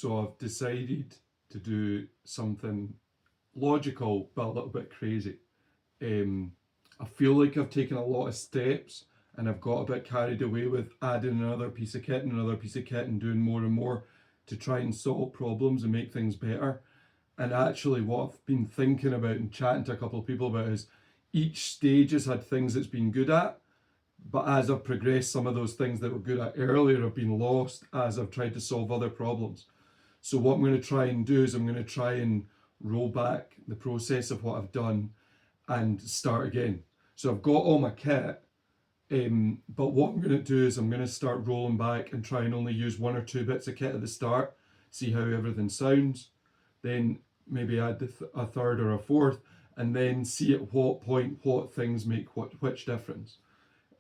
So I've decided to do something logical but a little bit crazy. I feel like I've taken a lot of steps and I've got a bit carried away with adding another piece of kit and another piece of kit and doing more and more to try and solve problems and make things better. And actually, what I've been thinking about and chatting to a couple of people about is each stage has had things it's been good at, but as I've progressed, some of those things that were good at earlier have been lost as I've tried to solve other problems. So what I'm going to try and do is I'm going to try and roll back the process of what I've done and start again. So I've got all my kit, but what I'm going to do is I'm going to start rolling back and try and only use one or two bits of kit at the start, see how everything sounds, then maybe add a third or a fourth, and then see at what point what things make which difference.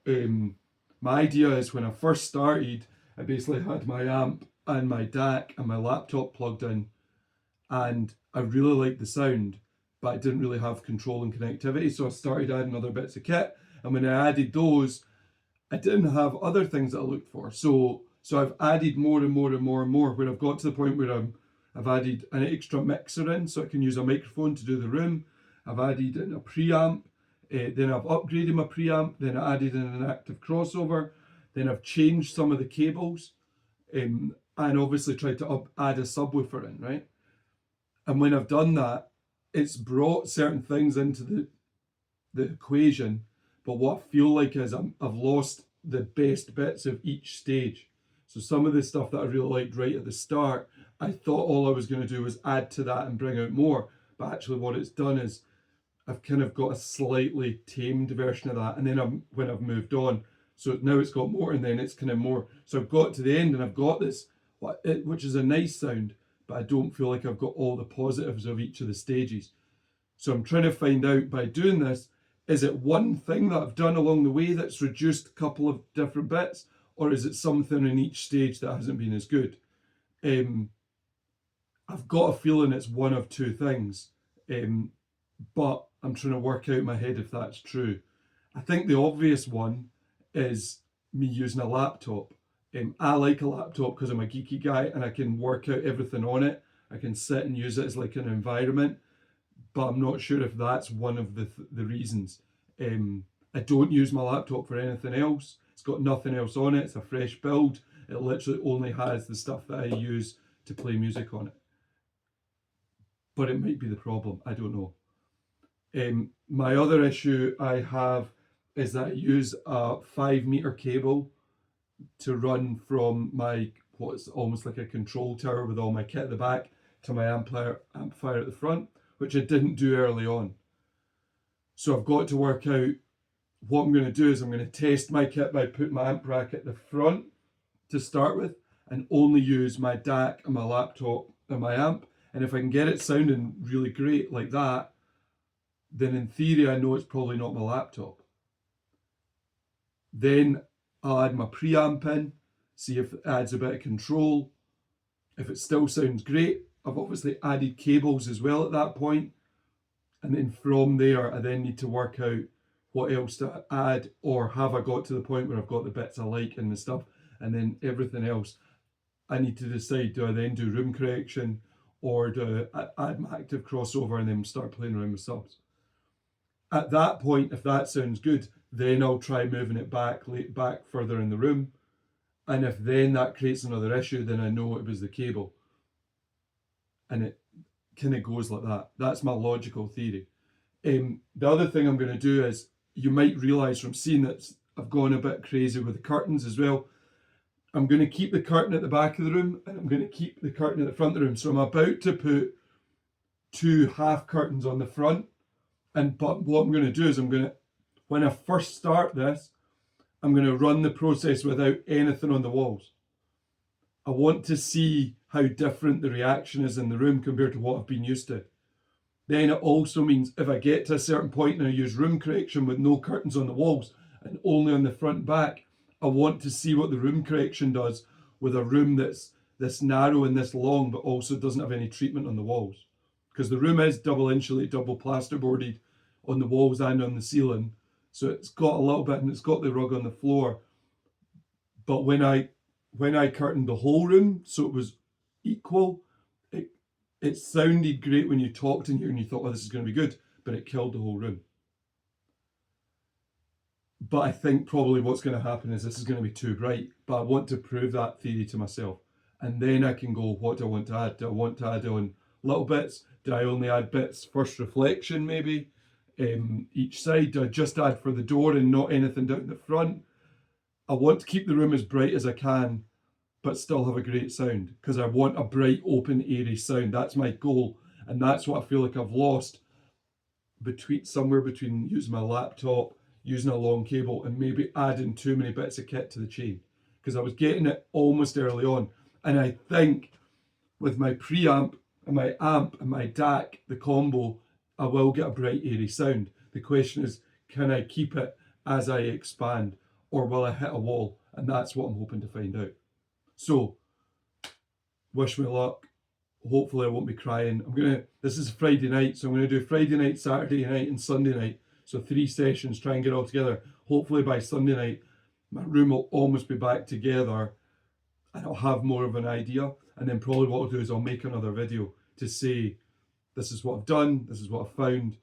My idea is when I first started, I basically had my amp and my DAC and my laptop plugged in, and I really liked the sound, but I didn't really have control and connectivity, so I started adding other bits of kit, and when I added those, I didn't have other things that I looked for. So I've added more and more and more and more, where I've got to the point where I've added an extra mixer in so I can use a microphone to do the room. I've added in a preamp, then I've upgraded my preamp, then I added in an active crossover, then I've changed some of the cables, and obviously tried to add a subwoofer in, right? And when I've done that, it's brought certain things into the equation, but what I feel like is I've lost the best bits of each stage. So some of the stuff that I really liked right at the start, I thought all I was going to do was add to that and bring out more, but actually what it's done is I've kind of got a slightly tamed version of that, and then when I've moved on, so now it's got more, and then it's kind of more. So I've got to the end, and I've got this, which is a nice sound, but I don't feel like I've got all the positives of each of the stages. So I'm trying to find out by doing this, is it one thing that I've done along the way that's reduced a couple of different bits, or is it something in each stage that hasn't been as good? I've got a feeling it's one of two things, but I'm trying to work out in my head if that's true. I think the obvious one is me using a laptop. I like a laptop because I'm a geeky guy and I can work out everything on it. I can sit and use it as like an environment, but I'm not sure if that's one of the reasons. I don't use my laptop for anything else. It's got nothing else on it. It's a fresh build. It literally only has the stuff that I use to play music on it. But it might be the problem. I don't know. My other issue I have is that I use a 5-meter cable to run from my what's almost like a control tower with all my kit at the back to my amplifier at the front, which I didn't do early on. So I've got to work out what I'm going to do is I'm going to test my kit by putting my amp rack at the front to start with and only use my DAC and my laptop and my amp. And if I can get it sounding really great like that, then in theory I know it's probably not my laptop. Then I'll add my preamp in, see if it adds a bit of control. If it still sounds great, I've obviously added cables as well at that point. And then from there, I then need to work out what else to add, or have I got to the point where I've got the bits I like and the stuff, and then everything else, I need to decide, do I then do room correction, or do I add my active crossover and then start playing around with subs? At that point, if that sounds good, then I'll try moving it back further in the room. And if then that creates another issue, then I know it was the cable. And it kind of goes like that. That's my logical theory. The other thing I'm going to do is, you might realise from seeing that I've gone a bit crazy with the curtains as well. I'm going to keep the curtain at the back of the room, and I'm going to keep the curtain at the front of the room. So I'm about to put 2 half curtains on the front. But what I'm going to do is when I first start this, I'm going to run the process without anything on the walls. I want to see how different the reaction is in the room compared to what I've been used to. Then it also means if I get to a certain point and I use room correction with no curtains on the walls and only on the front and back, I want to see what the room correction does with a room that's this narrow and this long, but also doesn't have any treatment on the walls. Because the room is double insulated, double plasterboarded on the walls and on the ceiling. So it's got a little bit, and it's got the rug on the floor. But when I curtained the whole room, so it was equal. It sounded great when you talked in here and you thought, oh, this is going to be good, but it killed the whole room. But I think probably what's going to happen is this is going to be too bright, but I want to prove that theory to myself. And then I can go, what do I want to add? Do I want to add on little bits? Do I only add bits, first reflection maybe, each side? Do I just add for the door and not anything down the front? I want to keep the room as bright as I can, but still have a great sound, because I want a bright, open, airy sound. That's my goal, and that's what I feel like I've lost somewhere between using my laptop, using a long cable, and maybe adding too many bits of kit to the chain, because I was getting it almost early on. And I think with my preamp and my amp and my DAC, the combo, I will get a bright, airy sound. The question is, can I keep it as I expand, or will I hit a wall? And that's what I'm hoping to find out. So, wish me luck. Hopefully I won't be crying. This is Friday night, so I'm going to do Friday night, Saturday night and Sunday night. So 3 sessions, try and get it all together. Hopefully by Sunday night, my room will almost be back together and I'll have more of an idea. And then probably what I'll do is I'll make another video to say, this is what I've done, this is what I've found,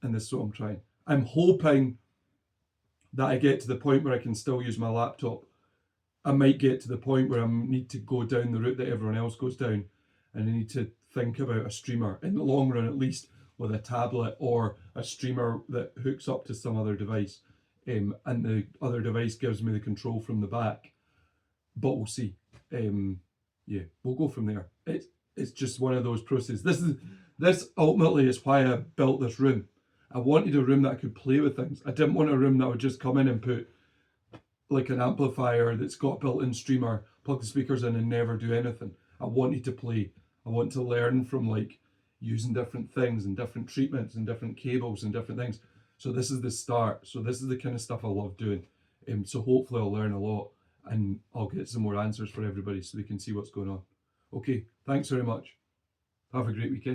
and this is what I'm trying. I'm hoping that I get to the point where I can still use my laptop. I might get to the point where I need to go down the route that everyone else goes down, and I need to think about a streamer, in the long run at least, with a tablet or a streamer that hooks up to some other device, and the other device gives me the control from the back. But we'll see. Yeah, we'll go from there. It's just one of those processes. This ultimately is why I built this room. I wanted a room that I could play with things. I didn't want a room that would just come in and put like an amplifier that's got a built-in streamer, plug the speakers in and never do anything. I wanted to play. I want to learn from like using different things and different treatments and different cables and different things. So this is the start. So this is the kind of stuff I love doing. So hopefully I'll learn a lot and I'll get some more answers for everybody so they can see what's going on. Okay, thanks very much. Have a great weekend.